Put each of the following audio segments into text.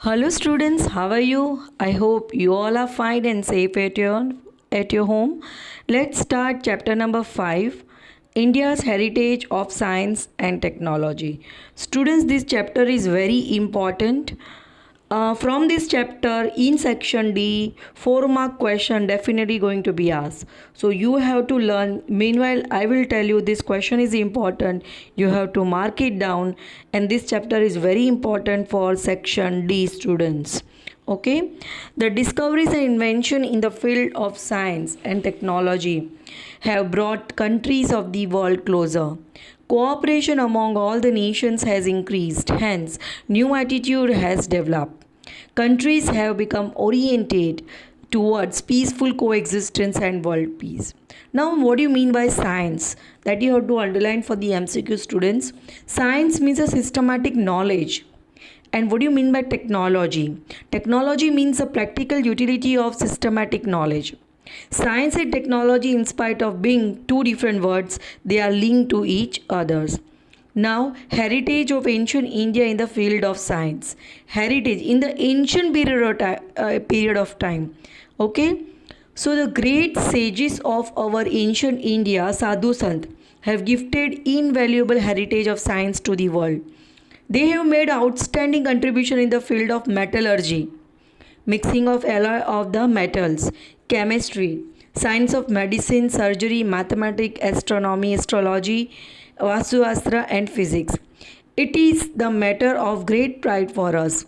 Hello students, how are you? I hope you all are fine and safe at your home. Let's start chapter number 5, India's Heritage of Science and Technology. Students, this chapter is very important. From this chapter in section D, 4 mark question definitely going to be asked. So you have to learn. Meanwhile, I will tell you this question is important. You have to mark it down, and this chapter is very important for section D students. Okay, the discoveries and invention in the field of science and technology have brought countries of the world closer. Cooperation among all the nations has increased, hence, new attitude has developed. Countries have become oriented towards peaceful coexistence and world peace. Now, what do you mean by science? That you have to underline for the MCQ students. Science means a systematic knowledge. And what do you mean by technology? Technology means the practical utility of systematic knowledge. Science and technology, in spite of being two different words, they are linked to each others. Now, heritage of ancient India in the field of science. Heritage in the ancient period of time. Okay. So the great sages of our ancient India, Sadhu Sant, have gifted invaluable heritage of science to the world. They have made outstanding contribution in the field of metallurgy, mixing of alloy of the metals, chemistry, science of medicine, surgery, mathematics, astronomy, astrology, Vastushastra and physics. It is the matter of great pride for us.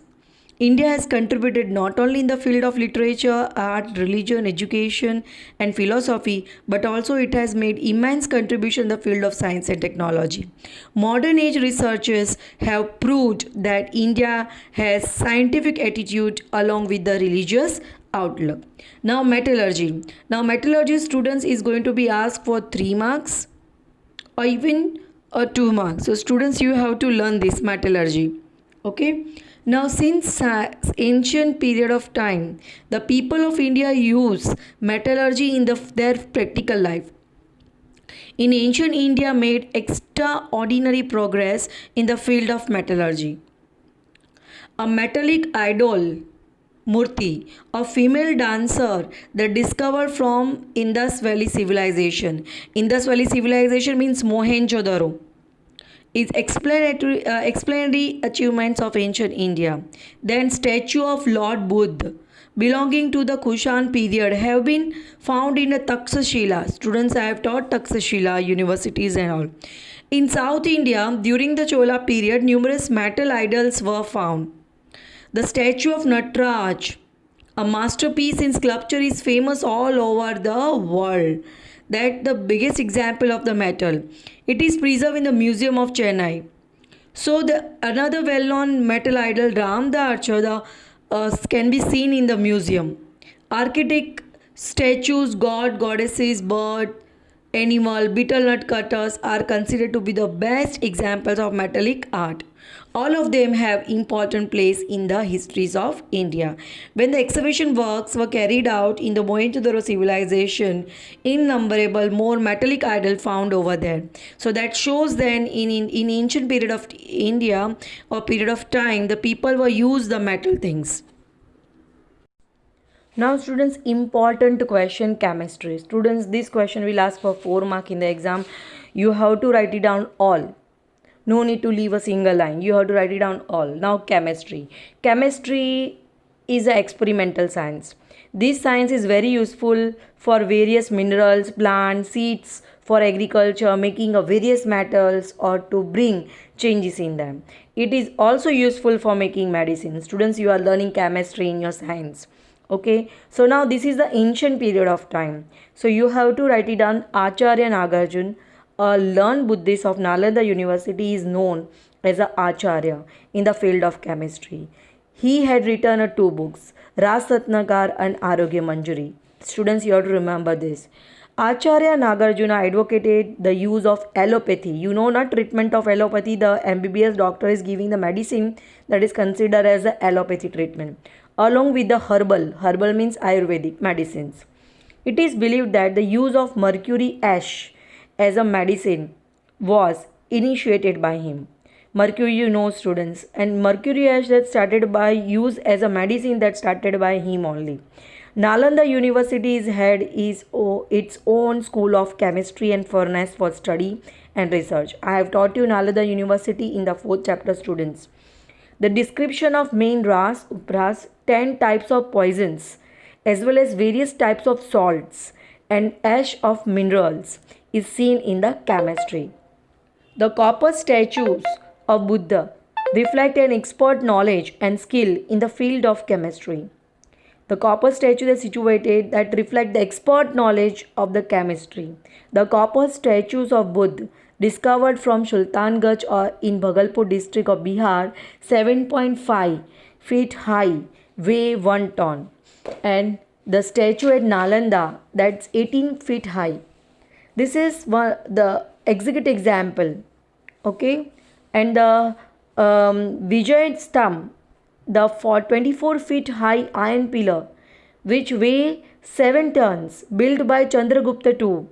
India has contributed not only in the field of literature, art, religion, education, and philosophy, but also it has made immense contribution in the field of science and technology. Modern age researchers have proved that India has scientific attitude along with the religious outlook. Now metallurgy. Now metallurgy students is going to be asked for 3 marks or even 2 marks. So students, you have to learn this metallurgy. Okay. Now, since ancient period of time, the people of India use metallurgy in their practical life. In ancient India, made extraordinary progress in the field of metallurgy. A metallic idol, Murti, a female dancer that discovered from Indus Valley civilization. Indus Valley civilization means Mohenjo-daro is explanatory achievements of ancient India. Then statue of Lord Buddha belonging to the Kushan period have been found in a Taxashila. Students, I have taught Taxashila universities and all. In South India, during the Chola period, numerous metal idols were found. The statue of Nataraj, a masterpiece in sculpture, is famous all over the world. That the biggest example of the metal. It is preserved in the Museum of Chennai. So the another well-known metal idol Ram the Archer can be seen in the museum. Architect statues, god, goddesses, bird, animal, betel nut cutters are considered to be the best examples of metallic art. All of them have important place in the histories of India. When the excavation works were carried out in the Mohenjo-daro civilization, innumerable more metallic idols found over there. So that shows then in ancient period of India or period of time, the people were used the metal things. Now students, important question chemistry. Students, this question will ask for 4 mark in the exam. You have to write it down all. No need to leave a single line. You have to write it down all. Now chemistry. Chemistry is an experimental science. This science is very useful for various minerals, plants, seeds, for agriculture, making of various metals or to bring changes in them. It is also useful for making medicine. Students, you are learning chemistry in your science. Okay, so now this is the ancient period of time. So you have to write it down. Acharya Nagarjuna, a learned Buddhist of Nalanda University, is known as a Acharya in the field of chemistry. He had written 2 books, Ras Ratnakar and Arogya Manjari. Students, you have to remember this. Acharya Nagarjuna advocated the use of allopathy. You know, not treatment of allopathy. The MBBS doctor is giving the medicine that is considered as the allopathy treatment, along with the herbal. Herbal means Ayurvedic medicines. It is believed that the use of mercury ash as a medicine was initiated by him. Mercury, you know, students, and mercury ash that started by use as a medicine that started by him only. Nalanda University is had its own school of chemistry and furnace for study and research. I have taught you Nalanda University in the fourth chapter, students. The description of main ras, upras, 10 types of poisons, as well as various types of salts and ash of minerals is seen in the chemistry. The copper statues of Buddha reflect an expert knowledge and skill in the field of chemistry. The copper statues are situated that reflect the expert knowledge of the chemistry. The copper statues of Buddha discovered from Sultanganj or in Bhagalpur district of Bihar, 7.5 feet high, weigh 1 ton. And the statue at Nalanda, that's 18 feet high. This is the exhibit example. Okay. And the Vijay Stamp, the 24 feet high iron pillar, which weigh 7 tons, built by Chandragupta II.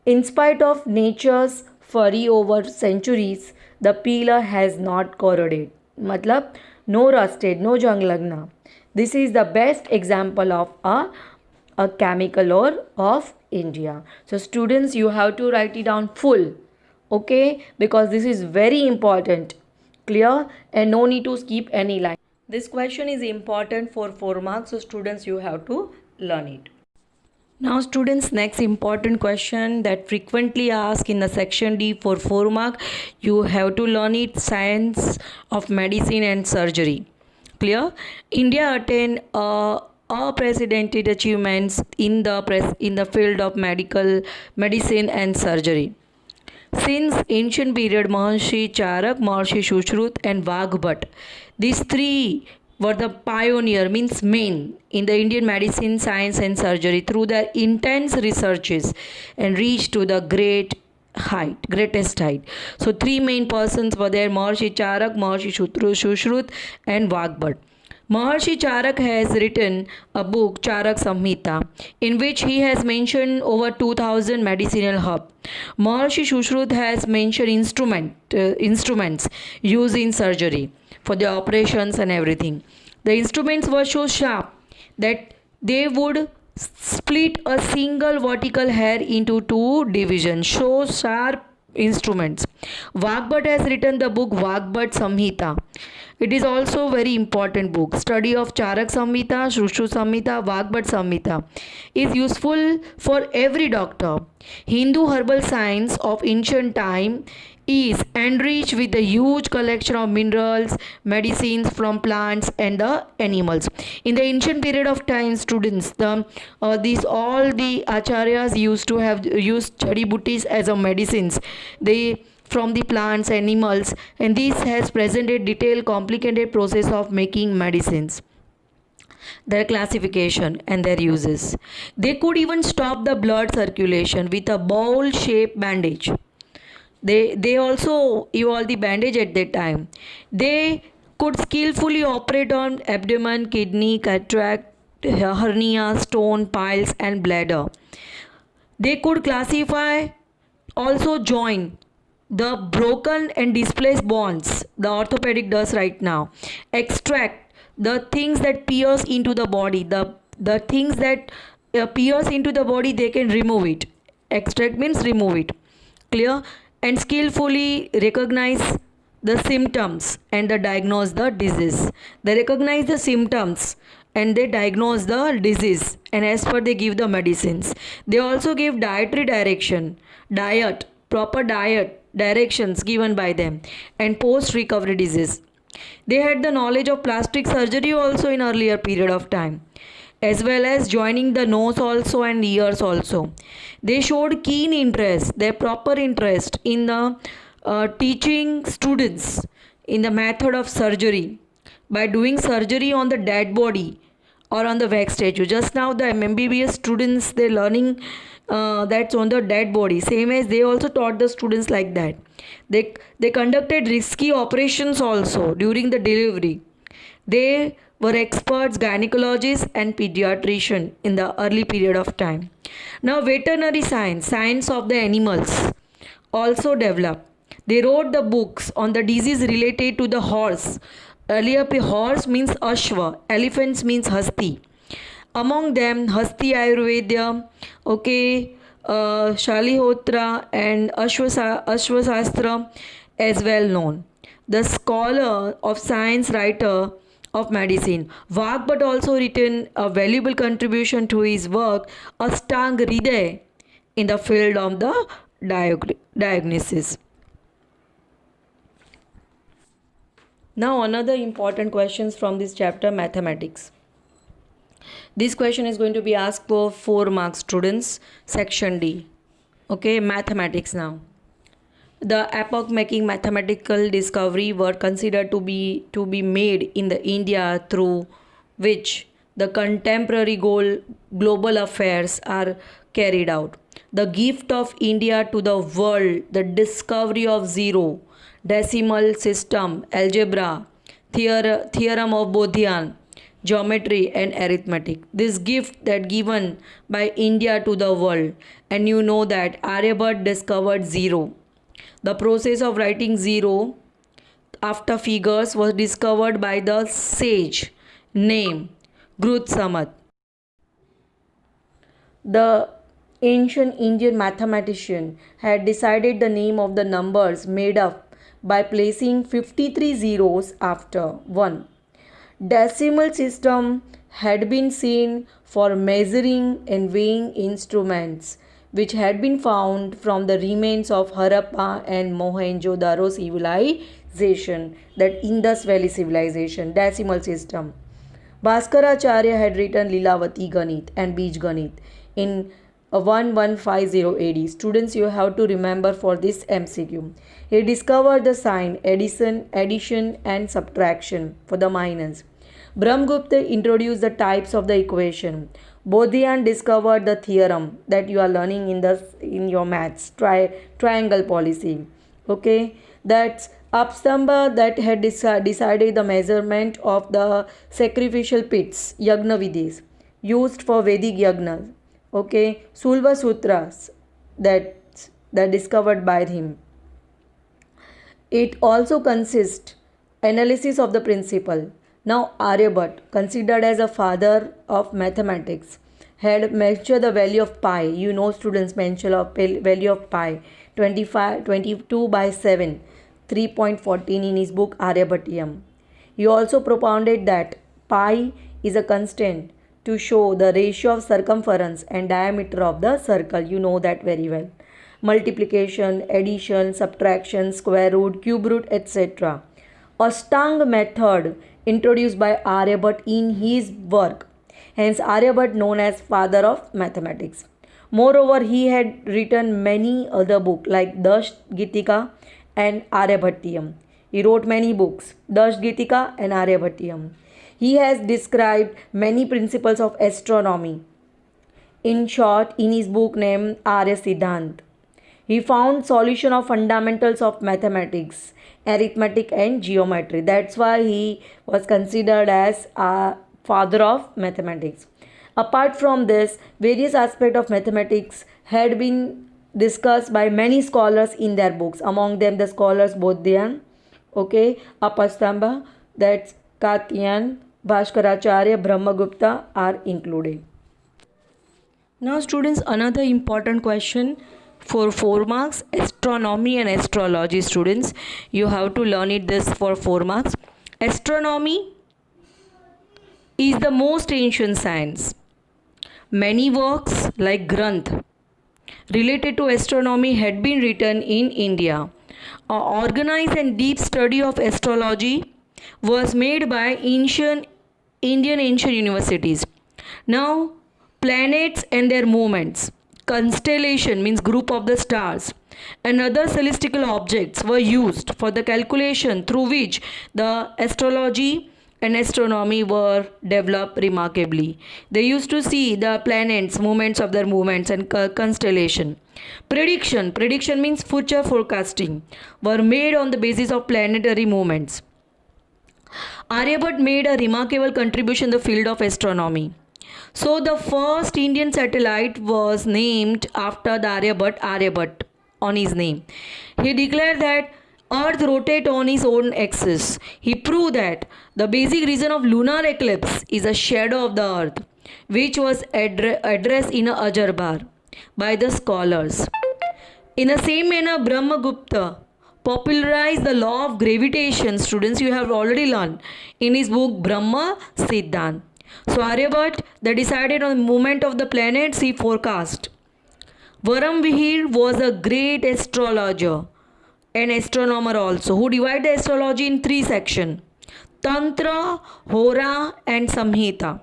In spite of nature's fury over centuries, the pillar has not corroded. Matlab, no rusted, no jung lagna. This is the best example of a chemical ore of India. So students, you have to write it down full. Okay, because this is very important. Clear? And no need to skip any line. This question is important for 4 marks, so students, you have to learn it. Now students, next important question that frequently asked in the section D for 4 mark, you have to learn it, science of medicine and surgery. Clear? India attained unprecedented achievements in the field of medicine and surgery. Since ancient period, Maharshi Charak, Maharshi Sushruta and Vagbhat, these three were the pioneer, means main, in the Indian medicine, science and surgery through their intense researches and reached to the greatest height. So three main persons were there: Maharshi Charak, Maharshi Sushruta and Vagbhat. Maharshi Charak has written a book, Charak Samhita, in which he has mentioned over 2000 medicinal herbs. Maharshi Sushruta has mentioned instruments used in surgery for the operations and everything. The instruments were so sharp that they would split a single vertical hair into 2 divisions. So sharp instruments. Vagbhat has written the book Vagbhat Samhita. It is also very important book. Study of Charak Samhita, Sushruta Samhita, Vagbhat Samhita is useful for every doctor. Hindu herbal science of ancient time is enriched with a huge collection of minerals, medicines from plants and the animals. In the ancient period of time, students, all the acharyas used to have used jadi booties as a medicines. They from the plants, animals, and this has presented detailed, complicated process of making medicines, their classification and their uses. They could even stop the blood circulation with a bowl shaped bandage. They also evolved the bandage at that time. They could skillfully operate on abdomen, kidney, cataract, hernia, stone, piles and bladder. They could classify, also join the broken and displaced bonds, the orthopedic does right now. Extract the things that pierce into the body, the things that pierce into the body, they can remove it. Extract means remove it. Clear? And skillfully recognize the symptoms and diagnose the disease. They recognize the symptoms and they diagnose the disease, and as per they give the medicines. They also give dietary direction, proper diet directions given by them, and post recovery disease. They had the knowledge of plastic surgery also in earlier period of time, as well as joining the nose also and ears also. They showed keen interest, their proper interest in the teaching students in the method of surgery by doing surgery on the dead body or on the wax statue. Just now the MBBS students, they're learning that's on the dead body. Same as they also taught the students like that. They conducted risky operations also during the delivery. They were experts, gynecologists and pediatricians in the early period of time. Now veterinary science, science of the animals also developed. They wrote the books on the disease related to the horse. Earlier, horse means Ashva, elephants means Hasti. Among them, Hasti Ayurveda, okay, Shalihotra and Ashwasastra as well known. The scholar of science, writer of medicine. Vagbhat also written a valuable contribution to his work, Astang Hriday, in the field of the diagnosis. Now another important questions from this chapter, mathematics. This question is going to be asked for 4 marks, students, section D. Okay, mathematics now. The epoch-making mathematical discovery were considered to be made in the India through which the contemporary global affairs are carried out. The gift of India to the world, the discovery of zero, decimal system, algebra, theorem of Bodleian, geometry and arithmetic. This gift that given by India to the world, and you know that Aryabhat discovered zero. The process of writing zero after figures was discovered by the sage named Grudh Samad. The ancient Indian mathematician had decided the name of the numbers made up by placing 53 zeros after 1. Decimal system had been seen for measuring and weighing instruments, which had been found from the remains of Harappa and Mohenjo-daro civilization, that Indus Valley civilization, decimal system. Bhaskaracharya had written Lilavati Ganit and Bij Ganit in 1150 AD. Students, you have to remember for this MCQ. He discovered the sign addition and subtraction for the minus. Brahmagupta introduced the types of the equation. Bodleian discovered the theorem that you are learning in your maths, triangle policy. Okay, that's Apstamba that had decided the measurement of the sacrificial pits, Yagna Vidhis, used for Vedic Yagnas. Okay, Sulva Sutras that discovered by him. It also consists analysis of the principle. Now Aryabhat, considered as a father of mathematics, had measured the value of pi. You know, students, mention of value of pi 22 by 7, 3.14 in his book Aryabhatyam. He also propounded that pi is a constant to show the ratio of circumference and diameter of the circle. You know that very well. Multiplication, addition, subtraction, square root, cube root, etc. Ashtanga method introduced by Aryabhat in his work. Hence Aryabhat known as father of mathematics. Moreover, he had written many other books like Dash Gitika and Aryabhatyam. He wrote many books, Dash Gitika and Aryabhatyam. He has described many principles of astronomy. In short, in his book named Arya Siddhant, he found solution of fundamentals of mathematics, arithmetic and geometry. That's why he was considered as a father of mathematics. Apart from this, various aspects of mathematics had been discussed by many scholars in their books. Among them, the scholars Bodleian, okay, Apastamba, that's Katyan, Bhaskaracharya, Brahmagupta are included. Now students, another important question for 4 marks, astronomy and astrology. Students, you have to learn this for 4 marks. Astronomy is the most ancient science. Many works like Granth related to astronomy had been written in India. An organized and deep study of astrology was made by Indian ancient universities. Now, planets and their movements, constellation means group of the stars, and other celestial objects were used for the calculation through which the astrology and astronomy were developed remarkably. They used to see the planets, movements of their movements and constellation. Prediction means future forecasting, were made on the basis of planetary movements. Aryabhat made a remarkable contribution in the field of astronomy. So the first Indian satellite was named after the Aryabhat, on his name. He declared that Earth rotates on its own axis. He proved that the basic reason of lunar eclipse is a shadow of the Earth, which was addressed in a Ajarbar by the scholars. In the same manner, Brahmagupta popularized the law of gravitation. Students, you have already learned in his book Brahma Siddhant. So Aryabhat, they decided on the movement of the planets he forecast. Varam Vihir was a great astrologer, an astronomer also, who divided astrology in three sections: Tantra, Hora, and Samhita.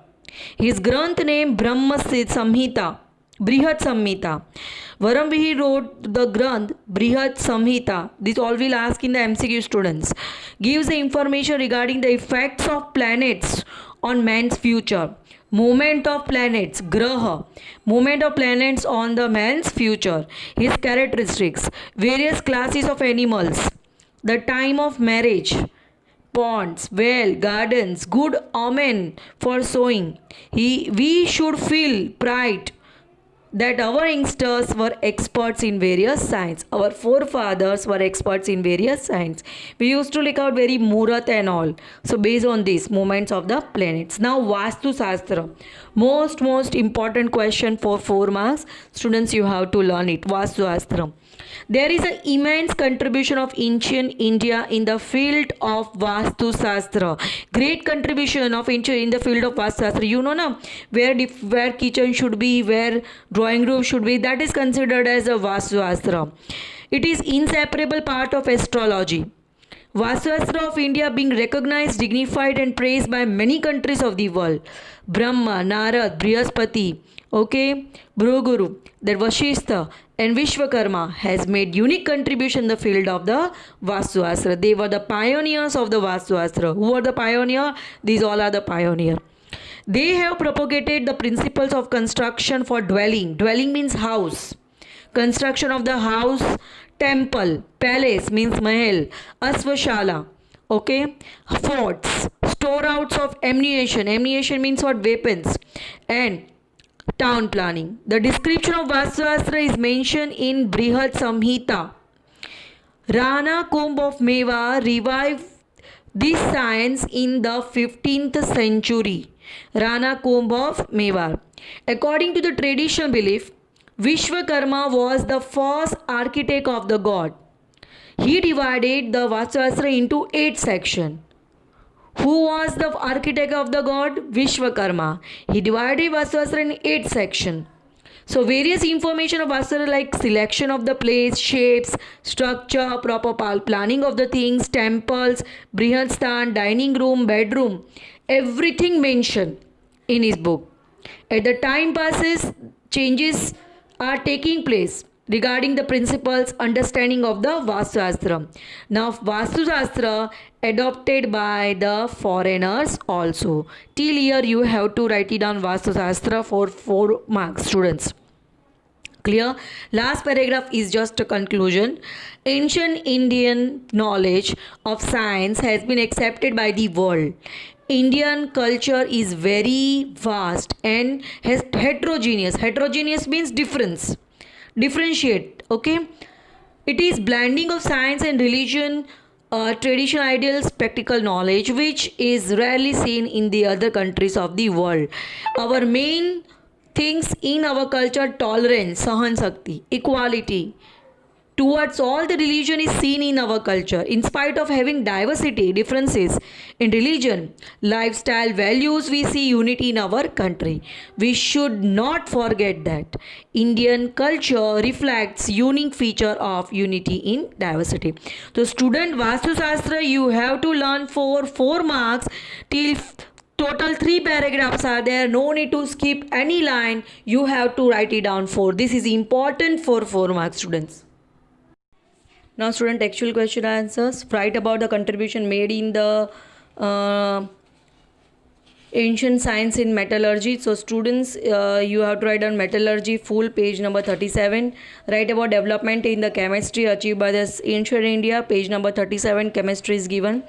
His granth named Brahma Samhita, Brihat Samhita. Varam Vihir wrote the Granth Brihat Samhita. This all will ask in the MCQ students. Gives the information regarding the effects of planets on man's future. Movement of planets, Graha. Movement of planets on the man's future. His characteristics. Various classes of animals. The time of marriage. Ponds, well, gardens, good omen for sowing. We should feel pride that our youngsters were experts in various science. Our forefathers were experts in various science. We used to look out very Murat and all. So based on these movements of the planets. Now Vastu Shastra. Most important question for 4 marks. Students, you have to learn it. Vastu Shastra. There is an immense contribution of ancient India in the field of Vastu Shastra. Great contribution of ancient in the field of Vastu Shastra. You know na, where kitchen should be, where drawing room should be, that is considered as a Vastu Shastra. It is inseparable part of astrology. Vastu Shastra of India being recognized, dignified and praised by many countries of the world. Brahma, Narad, Brihaspati, okay, Bhruguru, then Vashistha and Vishwakarma has made unique contribution in the field of the Vastu Shastra. They were the pioneers of the Vastu Shastra. Who were the pioneer? These all are the pioneer. They have propagated the principles of construction for dwelling. Dwelling means house. Construction of the house, temple, palace means mahal, asvashala, okay, forts, storeouts of ammunition. Ammunition means what? Weapons. And town planning. The description of Vastu Shastra is mentioned in Brihat Samhita. Rana Kumbh of Mewar revived this science in the 15th century. Rana Kumbh of Mewar. According to the traditional belief, Vishwakarma was the first architect of the god. He divided the Vastu Shastra into 8 sections. Who was the architect of the god? Vishwakarma. He divided Vastu Shastra in 8 sections. So various information of Vastu Shastra like selection of the place, shapes, structure, proper planning of the things, temples, Brihadstan, dining room, bedroom, everything mentioned in his book. At the time passes, changes are taking place regarding the principles understanding of the Vastu Shastra. Now Vastu Shastra adopted by the foreigners also. Till here you have to write it down Vastu Shastra for 4 marks, students. Clear? Last paragraph is just a conclusion. Ancient Indian knowledge of science has been accepted by the world. Indian culture is very vast and has heterogeneous. Heterogeneous means difference. Differentiate, okay? It is blending of science and religion, traditional ideals, practical knowledge, which is rarely seen in the other countries of the world. Our main things in our culture: tolerance, sahan shakti, equality towards all the religion is seen in our culture. In spite of having diversity, differences in religion, lifestyle, values, we see unity in our country. We should not forget that Indian culture reflects unique feature of unity in diversity. So student, Vastu Shastra you have to learn for 4 marks. Till total 3 paragraphs are there. No need to skip any line. You have to write it down for. This is important for 4 marks, students. Now student, actual question answers. Write about the contribution made in the Ancient science in metallurgy. So students, you have to write down metallurgy full, page number 37. Write about development in the chemistry achieved by this ancient India, page number 37. Chemistry is given.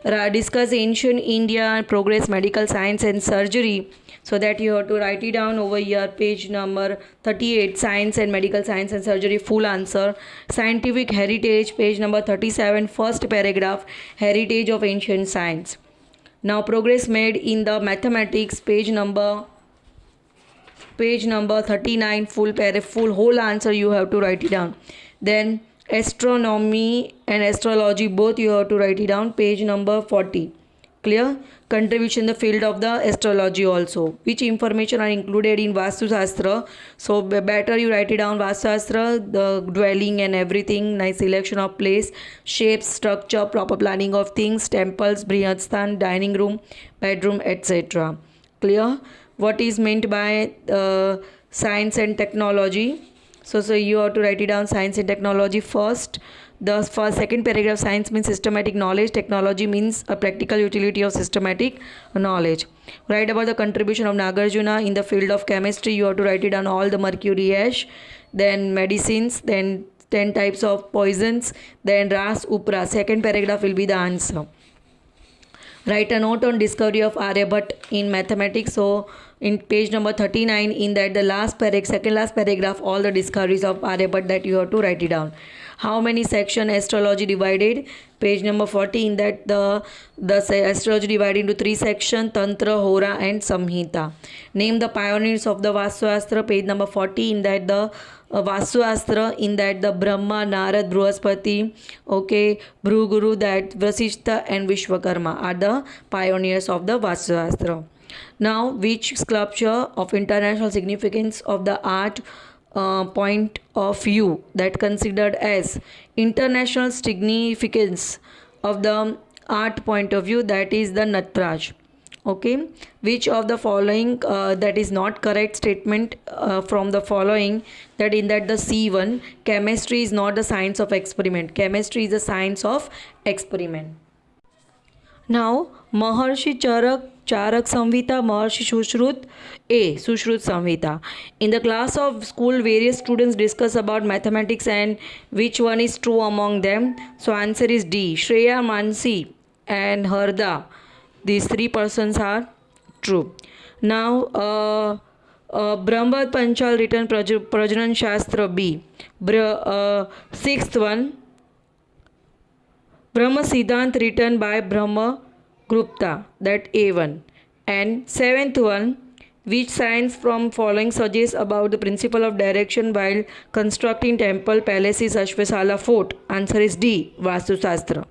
Discuss ancient India and progress medical science and surgery. So that you have to write it down over here, page number 38. Science and medical science and surgery full answer. Scientific heritage, page number 37. First paragraph, heritage of ancient science. Now progress made in the mathematics, page number 39. Full whole answer you have to write it down. Then astronomy and astrology, both you have to write it down, page number 40. Clear? Contribution in the field of the astrology also. Which information are included in Vastu Shastra? So better you write it down. Vastu Shastra, the dwelling and everything, nice selection of place, shapes, structure, proper planning of things, temples, Brihasthan, dining room, bedroom, etc. Clear? What is meant by science and technology? So you have to write it down, science and technology first. The first second paragraph, science means systematic knowledge, technology means a practical utility of systematic knowledge. Write about the contribution of Nagarjuna in the field of chemistry. You have to write it down, all the mercury ash, then medicines, then 10 types of poisons, then Ras Upra. Second paragraph will be the answer. Write a note on discovery of Aryabhat in mathematics. So in page number 39, in that the second last paragraph, all the discoveries of Aryabhat, that you have to write it down. How many section astrology divided? Page number 40, in that the astrology divided into 3 sections, Tantra, Hora and Samhita. Name the pioneers of the Vastu Shastra, page number 40, in that the Vastu Shastra, in that the Brahma, Narad, Bruhaspati, okay, Bhruguru, that Vasishtha and Vishwakarma are the pioneers of the Vastu Shastra. Now, which sculpture of international significance of the art point of view that considered as international significance of the art point of view, that is the Natraj. Okay, which of the following that is not correct statement from the following, that in that the C1, chemistry is not the science of experiment. Chemistry is the science of experiment. Now Maharshi Charak Samhita, Maharshi Sushrut Sushrut Samhita. In the class of school, various students discuss about mathematics and which one is true among them. So answer is D. Shreya, Mansi and Harda, these 3 persons are true. Now Brahmad Panchal written Prajanan Shastra, B. 6th one, Brahma Siddhant written by Brahma Gupta, that A1. And 7th one, which science from following suggests about the principle of direction while constructing temple, palaces, Ashwashala, fort? Answer is D. Vastu Shastra.